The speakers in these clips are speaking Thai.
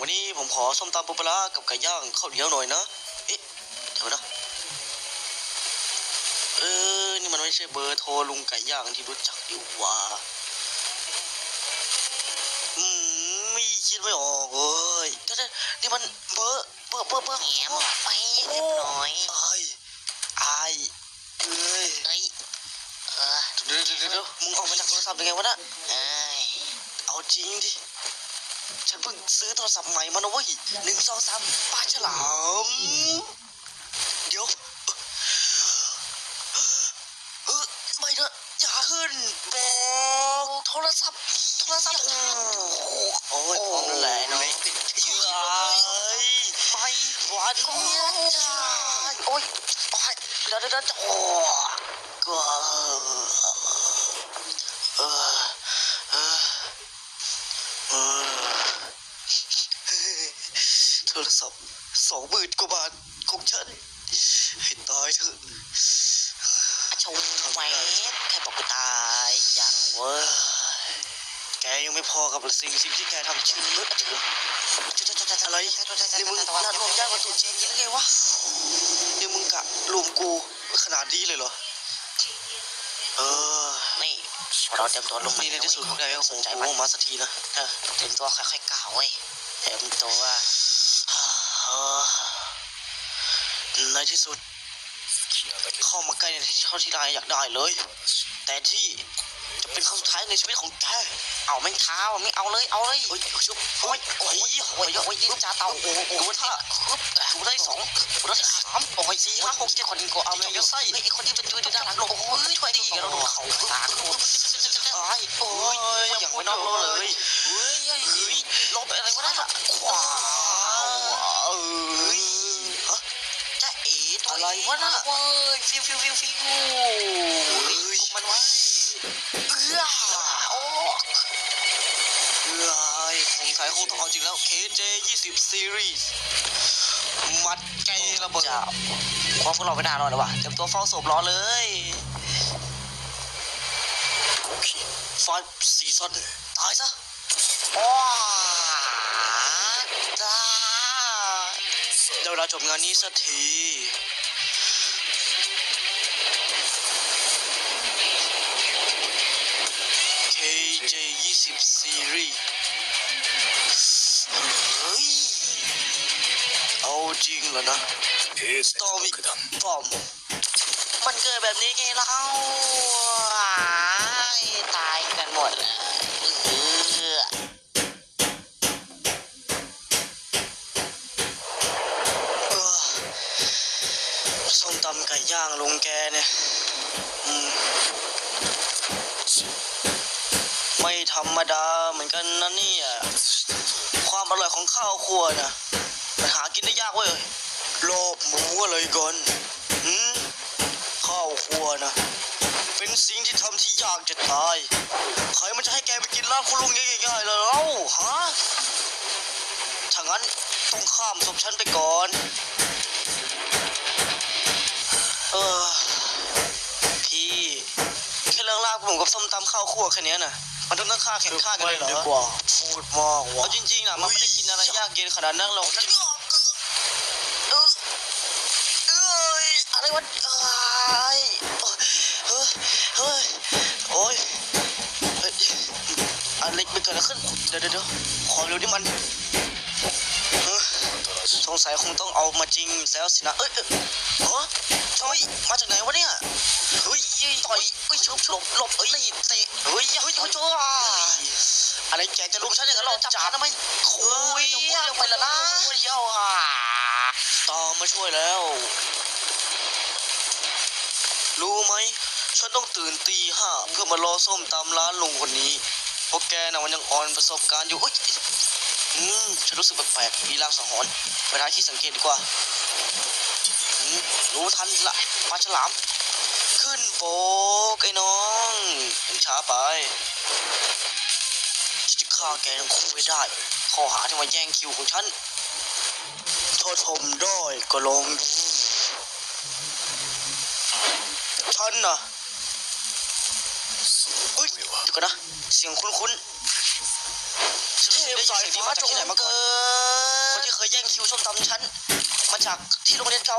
วันนี้ผมขอส้มตำปูปลาร้ากับไก่ย่างข้าวเหนียวหน่อยนะเอ๊ะเดี๋ยวนะนี่มันไม่ใช่เบอร์โทรลุงไก่ย่างที่รู้จักดิว่าไม่คิดไม่ออกเลยนี่มันเบอร์แง้มออกไปเรียบร้อยไอ้เอ้ยเดี๋ยวมึงออกมาจากโทรศัพท์ยังไงวะน่ะเอาจริงดิฉันเพิ่งซื้อโทรศัพท์ใหม่มานะเว้ย1 2 3ปลาฉลามเดี๋ยวไม่เถอะอย่าขึ้นบอกโทรศัพท์โอ้ยพร้อมแล้วเนาะไปหวานเนี่ยจ้าโอ้ยเดี๋ยวโอ้ก็โทรศัพท์20,000 กว่าบาทของฉันให้ตายเถอะชมแหวแค่บอกกูตายยังเว้ยแกยังไม่พอกับสิ่งที่แกทำจริงเลยอะไรนี่มึงนัดรวมญาติมาตัวจริงยังไงวะนี่มึงกะรวมกูขนาดนี้เลยเหรอนี่เราเตรียมตัวลงนี่ในที่สุดพวกแกก็สนใจมันมาสักทีนะเตรียมตัวค่อยๆก้าวเว้ยเตรียมตัวในที่สุดเข้ามาใกล้ในที่เท่าที่นายอยากได้เลยแต่ที่จะเป็นครั้งสุดท้ายในชีวิตของแกเอาไม่เท้าไม่เอาเลยโอ้ยจ้าเต่าโอ้ดูท่าดูได้2ดูได้3โอ้ย4 5 6 7คนนี้ก็เอาเลยไอ้คนที่เป็นตัวด้านหลังโอ้ยช่วยดีเราโดนเขาตาโอ้ยยังไม่นอกเลยลบอะไรวะน่ะขวาจะอะไรวะน่ะฟิวมันไว้คงใช้คงต้องเอาจริงแล้ว KJ 20 Series มัดไกลระเบิดพวกเราไม่น่ารอดหรอวะเตรียมตัวเฝ้าศพรอเลย5 Season ตายซะเดี๋ยวเราจบงานนี้สักที KJ 20 Series เอาจริงเหรอนะตอมิกบอมมันเกิดแบบนี้ไงเราตายกันหมดเลยส้มตำไก่ย่างลุงแกเนี่ยไม่ธรรมดาเหมือนกันนะเนี่ยความอร่อยของข้าวคั่วนะมันหากินได้ยากเว้ยรอบหมูอะไรก่อนข้าวคั่วนะเป็นสิ่งที่ทำที่ยากจะตายใครมันจะให้แกไปกินร้านคุณลุงง่ายๆเลยเอ้าฮะถ้างั้นต้องข้ามศพฉันไปก่อนพี่แค่เรื่องลากผมกับส้มตำข้าวคั่วแค่นี้น่ะมันต้องฆ่าแข่งฆ่ากันเลยเหรอพูดมากว่ะจริงๆนะมันไม่ได้กินอะไรยากเย็นขนาดนั้นหรอกอะไรวะโอ้ยอะไรไม่เกิดอะไรขึ้นเดี๋ยวขอเร็วดิมันสงสัยคงต้องเอามาจริงแล้วสินะมาจากไหนวะเนี่ยต่อยชุบหลบเตะชั่วอะไรแกจะลุมฉันอย่างนั้นหรอจับทำไมยังไปละนะตามมาช่วยแล้วรู้ไหมฉันต้องตื่นตี 5เพื่อมารอส้มตำร้านลุงคนนี้เพราะแกน่ะมันยังอ่อนประสบการณ์อยู่ฉันรู้สึกแปลกๆมีลางสังหรณ์ไปท้ายที่สังเกตดีกว่ารู้ทันละปลาฉลามขึ้นโบกไอ้น้องยังช้าไปจะฆ่าแกทั้งคู่ไม่ได้ข้อหาที่มาแย่งคิวของฉันถ้าทำได้ก็ลองดูฉันน่ะเดี๋ยวก่อนนะเสียงคุ้น ฉันได้ยินเสียงนี้มาจากที่ไหนมาก่อนคนที่เคยแย่งคิวส้มตำฉันมาจากที่โรงเรียนเก่า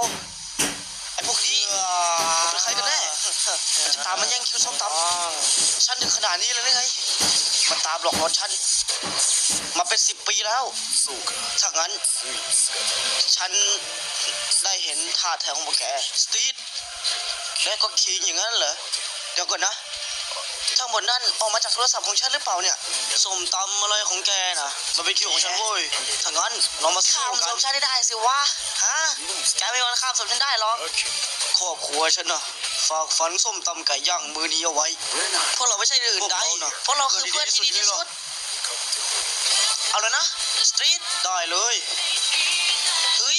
ไอ้พวกนี้มันเป็นใครกันแน่มันจะตามมาแย่งคิวส้มตำฉันถึงขนาดนี้เลยหรือไงมันตามหลอกลวงฉันมาเป็น10 ปีแล้วถ้างั้นฉันได้เห็นท่าแท้ของพวกแกสตีฟและก็คิงอย่างนั้นเหรอเดี๋ยวก่อนนะทั้งหมดนั่นออกมาจากโทรศัพท์ของฉันหรือเปล่าเนี่ยส้มตำอะไรของแกนะมันเป็นคิวของฉันเว้ยถ้างั้นเรามาสู้กันข้ามสมฉันได้สิวะฮะแกไม่มีวันข้ามสมฉันได้หรอกครอบครัวฉันนะฝากฝันส้มตำไก่ย่างมือนี้เอาไว้พวกเราไม่ใช่อื่นใดพวกเราคือเพื่อนที่ดีที่สุดเอาเลยนะสตรีทได้เลยเฮ้ย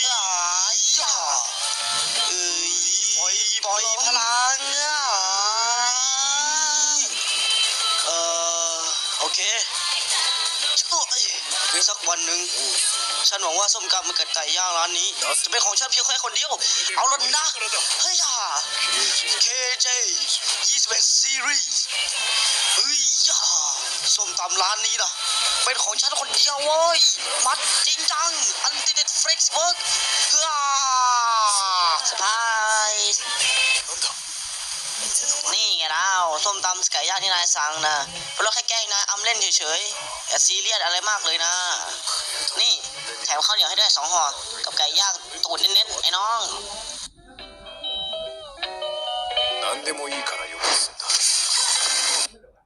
อย่าปล่อยพลังโอเคสักวันหนึ่งฉันหวังว่าส้มตำมันเกิดไก่ย่างร้านนี้จะเป็นของฉันเพียงแค่คนเดียวเอาเลยนะเฮ้ยKJ 21 Series เฮ้ยส้มตำร้านนี้นะเป็นของฉันคนเดียวเว้ยมัดจริงจังอันติเด็ดเฟรกซ์เวิร์กสบายนี่ไงเราส้มตำไก่ย่างที่นายสั่งนะเพราะเราแค่แกล้งนายอำเล่นเฉยๆอย่าซีเรียสอะไรมากเลยนะนี่แถมข้าวเหนียวให้ด้วย2 ห่อกับไก่ย่างตูดเน้นๆไอ้น้อง何でもいいからよこせ